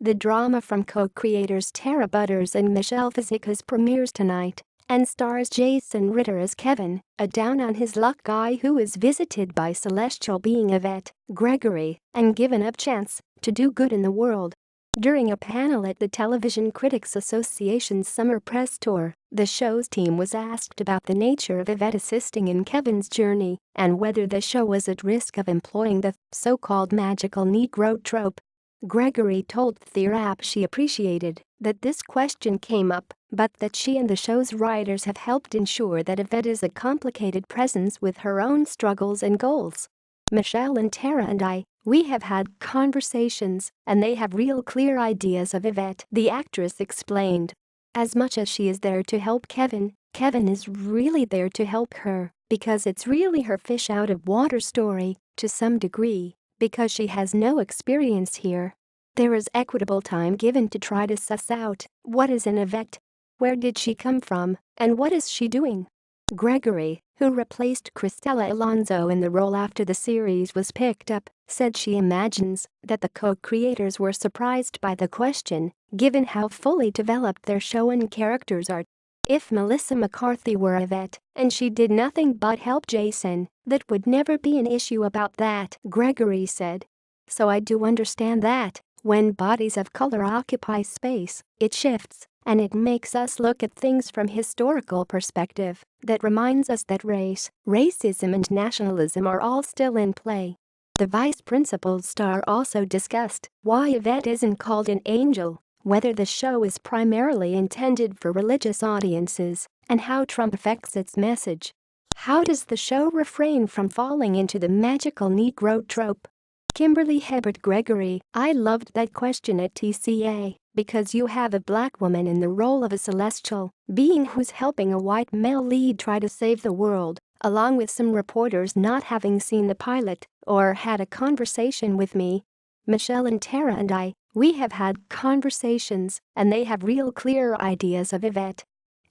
The drama from co-creators Tara Butters and Michelle Fazekas premieres tonight and stars Jason Ritter as Kevin, a down-on-his-luck guy who is visited by celestial being Yvette Gregory and given a chance to do good in the world. During a panel at the Television Critics Association's summer press tour, the show's team was asked about the nature of Yvette assisting in Kevin's journey and whether the show was at risk of employing the so-called magical Negro trope. Gregory told the Wrap she appreciated that this question came up, but that she and the show's writers have helped ensure that Yvette is a complicated presence with her own struggles and goals. Michelle and Tara and we have had conversations, and they have real clear ideas of Yvette, the actress explained. As much as she is there to help Kevin, Kevin is really there to help her, because it's really her fish out of water story, to some degree, because she has no experience here. There is equitable time given to try to suss out what is in Yvette. Where did she come from, and what is she doing? Gregory, who replaced Cristela Alonso in the role after the series was picked up, said she imagines that the co-creators were surprised by the question, given how fully developed their show and characters are. If Melissa McCarthy were Yvette and she did nothing but help Jason, that would never be an issue about that, Gregory said. So I do understand that when bodies of color occupy space, it shifts, and it makes us look at things from historical perspective that reminds us that race, racism and nationalism are all still in play. The vice principal star also discussed why Yvette isn't called an angel, whether the show is primarily intended for religious audiences, and how Trump affects its message. How does the show refrain from falling into the magical Negro trope? Kimberly Hebert Gregory, I loved that question at TCA because you have a black woman in the role of a celestial being who's helping a white male lead try to save the world, along with some reporters not having seen the pilot or had a conversation with me. Michelle and Tara and we have had conversations, and they have real clear ideas of Yvette.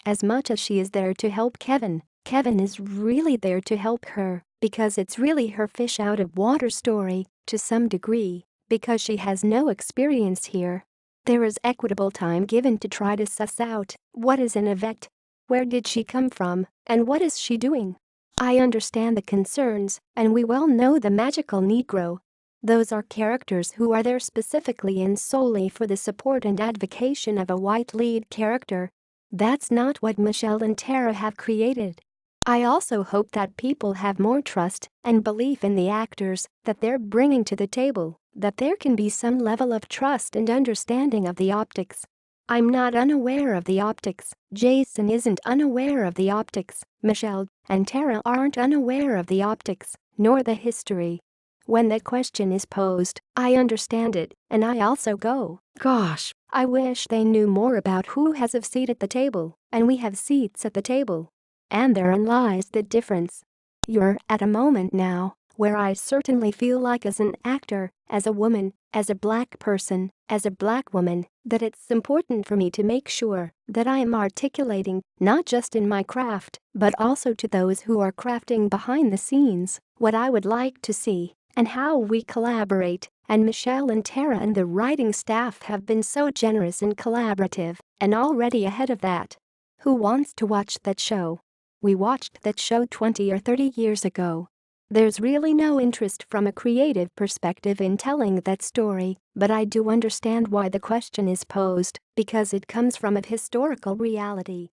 As much as she is there to help Kevin, Kevin is really there to help her, because it's really her fish out of water story, to some degree, because she has no experience here. There is equitable time given to try to suss out what is in Yvette. Where did she come from, and what is she doing? I understand the concerns, and we well know the magical Negro. Those are characters who are there specifically and solely for the support and advocation of a white lead character. That's not what Michelle and Tara have created. I also hope that people have more trust and belief in the actors that they're bringing to the table, that there can be some level of trust and understanding of the optics. I'm not unaware of the optics, Jason isn't unaware of the optics, Michelle and Tara aren't unaware of the optics, nor the history. When that question is posed, I understand it, and I also go, gosh, I wish they knew more about who has a seat at the table, and we have seats at the table. And therein lies the difference. You're at a moment now where I certainly feel like as an actor, as a woman, as a black person, as a black woman, that it's important for me to make sure that I am articulating, not just in my craft, but also to those who are crafting behind the scenes, what I would like to see and how we collaborate. And Michelle and Tara and the writing staff have been so generous and collaborative, and already ahead of that. Who wants to watch that show? We watched that show 20 or 30 years ago. There's really no interest from a creative perspective in telling that story, but I do understand why the question is posed, because it comes from a historical reality.